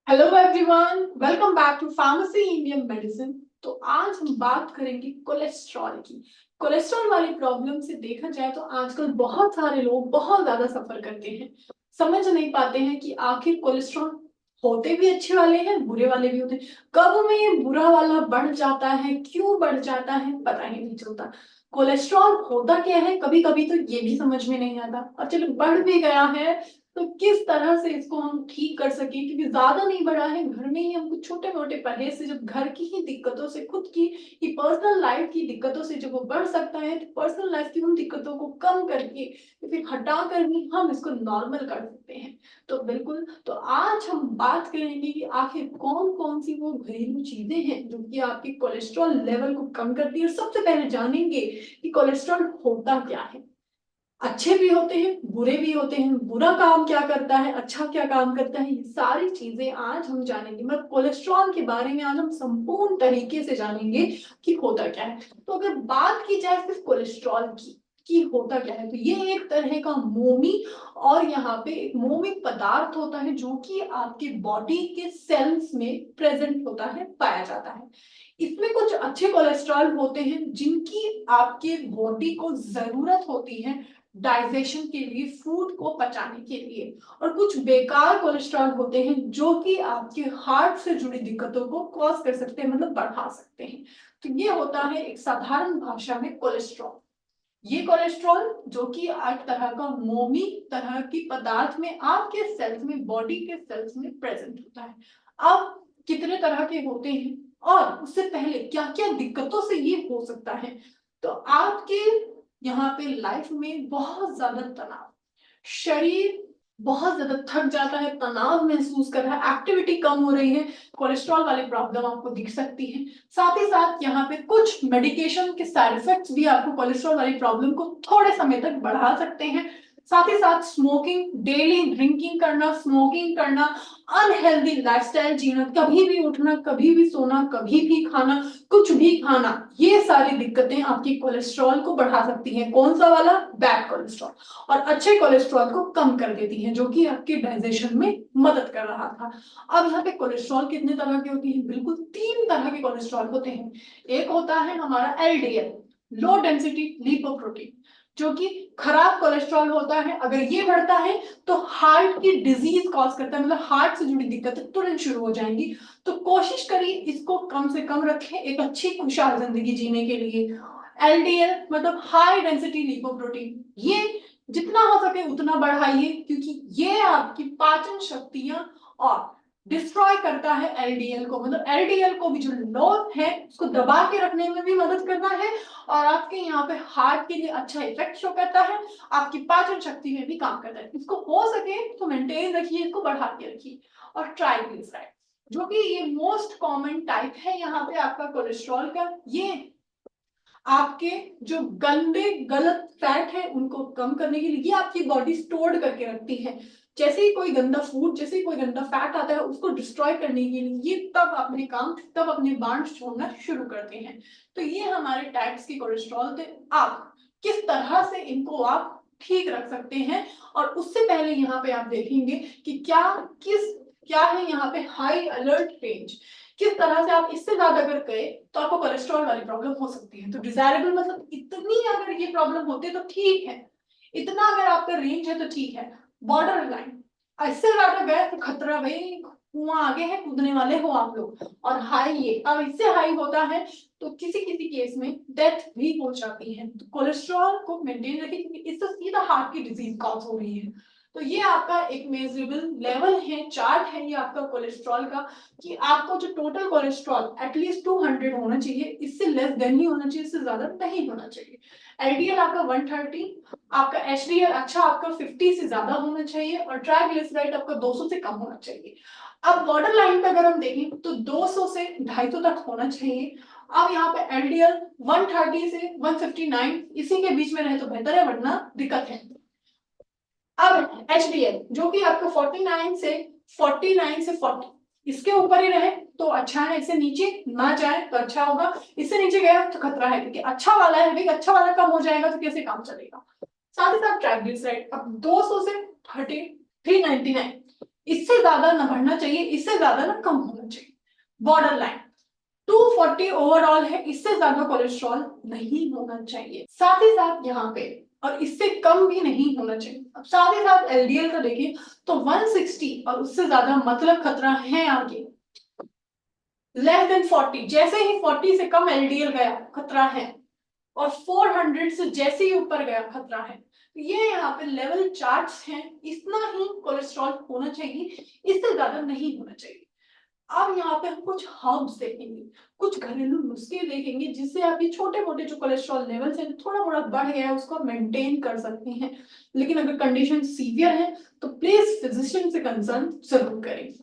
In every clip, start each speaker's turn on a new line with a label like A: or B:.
A: Hello everyone, welcome back to pharmacy Indian medicine. तो आज हम बात करेंगे कोलेस्ट्रॉल की। कोलेस्ट्रॉल वाली प्रॉब्लम से देखा जाए तो आजकल बहुत सारे लोग बहुत ज्यादा सफर करते हैं। समझ नहीं पाते हैं कि आखिर कोलेस्ट्रॉल होते भी अच्छे वाले हैं, बुरे वाले भी होते हैं। कब में ये बुरा वाला बढ़ जाता है, क्यों बढ़ जाता है, पता ही नहीं चलता। कोलेस्ट्रॉल होता क्या है, कभी कभी तो ये भी समझ में नहीं आता। और चलो बढ़ भी गया है तो किस तरह से इसको हम ठीक कर सके, क्योंकि ज्यादा नहीं बढ़ा है, घर में ही हम कुछ छोटे मोटे परहेज से, जब घर की ही दिक्कतों से, खुद की ही पर्सनल लाइफ की दिक्कतों से जब वो बढ़ सकता है, तो पर्सनल लाइफ की उन दिक्कतों को कम करके फिर हटा कर भी हम इसको नॉर्मल कर सकते हैं। तो बिल्कुल, तो आज हम बात करेंगे कि आखिर कौन कौन सी वो घरेलू चीजें हैं जो कि आपके कोलेस्ट्रॉल लेवल को कम करती है। और सबसे पहले जानेंगे कि कोलेस्ट्रॉल होता क्या है। अच्छे भी होते हैं, बुरे भी होते हैं, बुरा काम क्या करता है, अच्छा क्या काम करता है, ये सारी चीजें आज हम जानेंगे। मतलब कोलेस्ट्रॉल के बारे में आज हम संपूर्ण तरीके से जानेंगे कि होता क्या है। तो अगर बात की जाए सिर्फ कोलेस्ट्रॉल की कि होता क्या है, तो ये एक तरह का मोमी और यहाँ पे एक मोमी पदार्थ होता है जो कि आपके बॉडी के सेल्स में प्रेजेंट होता है, पाया जाता है। इसमें कुछ अच्छे कोलेस्ट्रॉल होते हैं जिनकी आपके बॉडी को जरूरत होती है डाइजेशन के लिए, फूड को पचाने के लिए। और कुछ बेकार कोलेस्ट्रॉल होते हैं जो कि आपके हार्ट से जुड़ी दिक्कतों को कॉज कर सकते हैं, मतलब बढ़ा सकते हैं। तो ये होता है एक साधारण भाषा में कोलेस्ट्रॉल। ये कोलेस्ट्रॉल जो कि एक तरह का मोमी तरह की पदार्थ में आपके सेल्स में, बॉडी के सेल्स में प्रेजेंट होता है। अब कितने तरह के होते हैं और उससे पहले क्या क्या दिक्कतों से ये हो सकता है। तो आपके यहाँ पे लाइफ में बहुत ज्यादा तनाव, शरीर बहुत ज्यादा थक जाता है, तनाव महसूस कर रहा है, एक्टिविटी कम हो रही है, कोलेस्ट्रॉल वाली प्रॉब्लम आपको दिख सकती है। साथ ही साथ यहाँ पे कुछ मेडिकेशन के साइड इफेक्ट्स भी आपको कोलेस्ट्रॉल वाली प्रॉब्लम को थोड़े समय तक बढ़ा सकते हैं। साथ ही साथ स्मोकिंग, डेली ड्रिंकिंग करना, स्मोकिंग करना, अनहेल्दी लाइफस्टाइल जीना, कभी भी उठना, कभी भी सोना, कभी भी खाना, कुछ भी खाना, ये सारी दिक्कतें आपकी कोलेस्ट्रॉल को बढ़ा सकती हैं। कौन सा वाला? Bad cholesterol. और अच्छे कोलेस्ट्रॉल को कम कर देती हैं जो कि आपके डाइजेशन में मदद कर रहा था। अब यहाँ पे कोलेस्ट्रॉल कितने तरह के होती हैं? बिल्कुल तीन तरह के कोलेस्ट्रॉल होते हैं। एक होता है हमारा एलडीएल, लो डेंसिटी लिपोप्रोटीन, जो कि खराब कोलेस्ट्रॉल होता है। अगर ये बढ़ता है तो हार्ट की डिजीज कॉज करता है, मतलब हार्ट से जुड़ी दिक्कतें तुरंत शुरू हो जाएंगी। तो कोशिश करिए इसको कम से कम रखें एक अच्छी खुशहाल जिंदगी जीने के लिए। एलडीएल मतलब हाई डेंसिटी लिपोप्रोटीन, ये जितना हो सके उतना बढ़ाइए, क्योंकि ये आपकी पाचन शक्तियां और डिस्ट्रॉय करता है एलडीएल को। मतलब एलडीएल को भी जो लो है उसको दबा के रखने में भी मदद करता है, और आपके यहाँ पे हार्ट के लिए अच्छा इफेक्ट शो करता है, आपकी पाचन शक्ति में भी काम करता है। इसको हो सके तो मेंटेन रखिए, इसको बढ़ा के रखिए। और ट्राइग्लिसराइड, जो कि ये मोस्ट कॉमन टाइप है यहाँ पे आपका कोलेस्ट्रॉल का, ये आपके जो गंदे गलत फैट है उनको कम करने के लिए, ये आपकी बॉडी स्टोर्ड करके रखती है। जैसे ही कोई गंदा फूड, जैसे ही कोई गंदा फैट आता है, उसको डिस्ट्रॉय करने के लिए ये तब अपने काम, तब अपने बांध छोड़ना शुरू करते हैं। तो ये हमारे टाइप्स के कोलेस्ट्रॉल थे। आप किस तरह से इनको आप ठीक रख सकते हैं, और उससे पहले यहाँ पे आप देखेंगे कि क्या है यहाँ पे हाई अलर्ट रेंज। किस तरह से आप इससे ज्यादा अगर गए तो आपको कोलेस्ट्रॉल वाली प्रॉब्लम हो सकती है। तो डिजायरेबल मतलब इतनी अगर ये प्रॉब्लम होती है तो ठीक है, इतना अगर आपका रेंज है तो ठीक है। बॉर्डर लाइन, इससे ज्यादा गए तो खतरा, भाई कुआं आगे है, कूदने वाले हो आप लोग। और हाई, ये अब इससे हाई होता है तो किसी किसी केस में डेथ भी हो जाती है। तो कोलेस्ट्रॉल को मेंटेन रखिए, क्योंकि इससे सीधा हार्ट की डिजीज कॉज हो रही है। तो ये आपका एक मेजरेबल लेवल है, चार्ट है ये आपका कोलेस्ट्रॉल का, कि आपको जो टोटल कोलेस्ट्रॉल एटलीस्ट 200 होना चाहिए, इससे लेस देन ही होना चाहिए, इससे ज्यादा नहीं होना चाहिए। एलडीएल आपका 130, आपका एचडीएल अच्छा आपका 50 से ज्यादा होना चाहिए, और ट्राइग्लिसराइड आपका 200 से कम होना चाहिए। अब बॉर्डर लाइन पे अगर हम देखें तो 200 से 250 तक होना चाहिए। अब यहाँ पे एलडीएल 130 से 159 इसी के बीच में रहे तो बेहतर है, वरना दिक्कत है। अब एचडीएल जो कि आपका 49 से 40, इसके ऊपर ही रहे तो अच्छा है, इससे नीचे ना जाए तो अच्छा होगा, इससे नीचे गया तो खतरा है, क्योंकि अच्छा वाला है, भाई अच्छा वाला कम हो जाएगा तो कैसे काम चलेगा। साथ ही साथ ट्राइग्लिसराइड अब 200 से 30 399, इससे ज्यादा ना बढ़ना चाहिए, इससे ज्यादा ना कम होना चाहिए। बॉर्डर लाइन 240 ओवरऑल है, इससे ज्यादा कोलेस्ट्रॉल नहीं होना चाहिए। साथ ही साथ यहाँ पे और इससे कम भी नहीं होना चाहिए। अब साथ ही साथ एलडीएल का देखिए तो 160 और उससे ज्यादा मतलब खतरा है आगे। लेस देन 40, जैसे ही 40 से कम एलडीएल गया खतरा है, और 400 से जैसे ही ऊपर गया खतरा है। तो ये यहाँ पे लेवल चार्ट्स हैं, इतना ही कोलेस्ट्रॉल होना चाहिए, इससे ज्यादा नहीं होना चाहिए। अब यहाँ पे हम कुछ हर्ब्स देखेंगे, कुछ घरेलू नुस्खे देखेंगे, जिससे आप ये छोटे मोटे जो कोलेस्ट्रॉल लेवल्स है थोड़ा मोड़ा बढ़ गया है उसको मेंटेन कर सकते हैं। लेकिन अगर कंडीशन सीवियर है तो प्लीज फिजिशियन से कंसल्ट जरूर करें।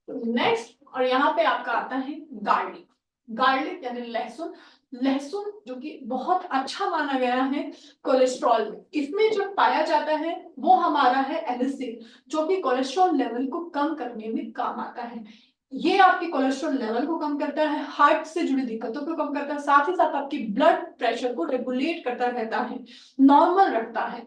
A: नेक्स्ट, और यहाँ पे आपका आता है गार्लिक। गार्लिक यानी लहसुन। लहसुन जो कि बहुत अच्छा माना गया है कोलेस्ट्रॉल में। इसमें जो पाया जाता है वो हमारा है एलिसिन, जो कि कोलेस्ट्रॉल लेवल को कम करने में काम आता है। ये आपके कोलेस्ट्रॉल लेवल को कम करता है, हार्ट से जुड़ी दिक्कतों को कम करता है, साथ ही साथ आपकी ब्लड प्रेशर को रेगुलेट करता रहता है, नॉर्मल रखता है।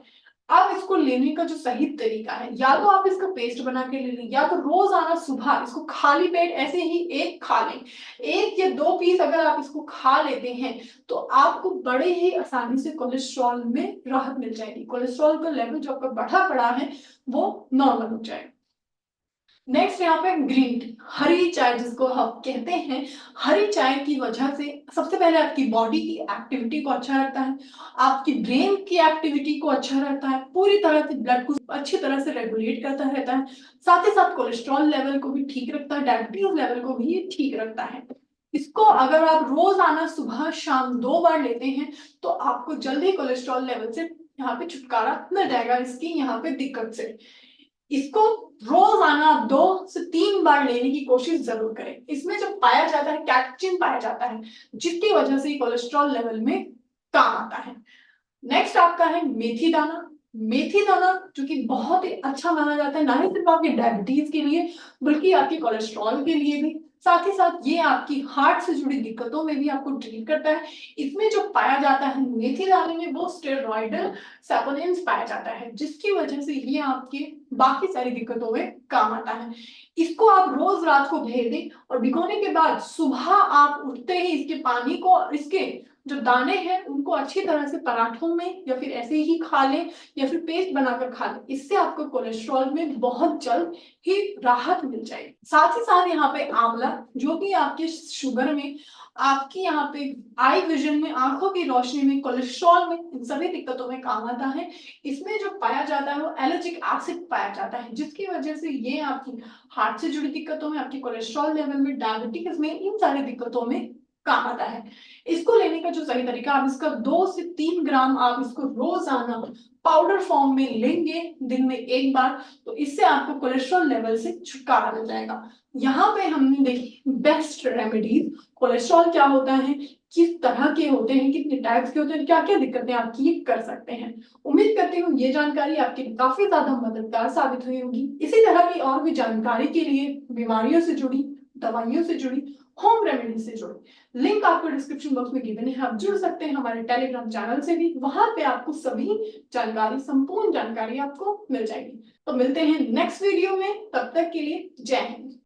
A: अब इसको लेने का जो सही तरीका है, या तो आप इसका पेस्ट बना के ले लें, या तो रोजाना सुबह इसको खाली पेट ऐसे ही एक खा लें। 1 या 2 पीस अगर आप इसको खा लेते हैं तो आपको बड़े ही आसानी से कोलेस्ट्रॉल में राहत मिल जाएगी। कोलेस्ट्रॉल का लेवल जो आपका बढ़ा पड़ा है वो नॉर्मल हो जाएगा। नेक्स्ट यहाँ पे ग्रीन टी, हरी चाय जिसको हम कहते हैं। हरी चाय की वजह से सबसे पहले आपकी बॉडी की एक्टिविटी को अच्छा रखता है, आपकी ब्रेन की एक्टिविटी को अच्छा रहता है, पूरी तरह से ब्लड को अच्छी तरह से रेगुलेट करता रहता है, साथ ही साथ कोलेस्ट्रॉल लेवल को भी ठीक रखता है, डायबिटीज लेवल को भी ये ठीक रखता है। इसको अगर आप रोजाना सुबह शाम 2 बार लेते हैं तो आपको जल्दी कोलेस्ट्रॉल लेवल से यहाँ पे छुटकारा मिल जाएगा, इसकी यहाँ पे दिक्कत से। इसको रोजाना 2 से 3 बार लेने की कोशिश जरूर करें। इसमें जो पाया जाता है कैक्टिन पाया जाता है, जिसकी वजह से कोलेस्ट्रॉल लेवल में काम आता है। नेक्स्ट आपका है मेथी दाना। मेथी दाना जो कि बहुत ही अच्छा माना जाता है, ना ही सिर्फ आपके डायबिटीज के लिए बल्कि आपके कोलेस्ट्रॉल के लिए भी। साथ ही साथ ये आपकी हार्ट से जुड़ी दिक्कतों में भी आपको ट्रीट करता है। इसमें जो पाया जाता है मेथी दाने में वो स्टेरॉइडल सैपोनिन्स पाया जाता है, जिसकी वजह से ये आपके बाकी सारी दिक्कतों में काम आता है। इसको आप रोज रात को भेज दें और भिगोने के बाद सुबह आप उठते ही इसके पानी को और इसके जो दाने हैं उनको अच्छी तरह से पराठों में या फिर ऐसे ही खा लें, या फिर पेस्ट बनाकर खा लें। इससे आपको कोलेस्ट्रॉल में बहुत जल्द ही राहत मिल जाएगी। साथ ही साथ यहाँ पे आंवला, जो कि आपके शुगर में, आपकी यहाँ पे आई विजन में, आंखों की रोशनी में, कोलेस्ट्रॉल में, इन सभी दिक्कतों में काम आता है। इसमें जो पाया जाता है वो एलर्जिक एसिड पाया जाता है, जिसकी वजह से ये आपकी हार्ट से जुड़ी दिक्कतों में, आपकी कोलेस्ट्रॉल लेवल में, डायबिटीज में, इन सारी दिक्कतों में काम आता है। इसको लेने का जो सही तरीका, आप इसका 2 से 3 ग्राम आप इसको रोजाना पाउडर फॉर्म में लेंगे दिन में 1 बार, तो इससे आपको कोलेस्ट्रॉल लेवल से छुटकारा मिल जाएगा। यहाँ पे हमने देखी बेस्ट रेमेडीज, कोलेस्ट्रॉल क्या होता है, किस तरह के होते हैं, कितने टाइप्स के होते हैं, क्या क्या दिक्कतें आपकी कर सकते हैं। उम्मीद करती हूँ ये जानकारी आपकी काफी ज्यादा मददगार साबित हुई होगी। इसी तरह की और भी जानकारी के लिए बीमारियों से जुड़ी, दवाइयों से जुड़ी, होम रेमेडी से जुड़ी लिंक आपको डिस्क्रिप्शन बॉक्स में गिवन है, आप जुड़ सकते हैं हमारे टेलीग्राम चैनल से भी, वहां पे आपको सभी जानकारी, संपूर्ण जानकारी आपको मिल जाएगी। तो मिलते हैं नेक्स्ट वीडियो में, तब तक के लिए जय हिंद।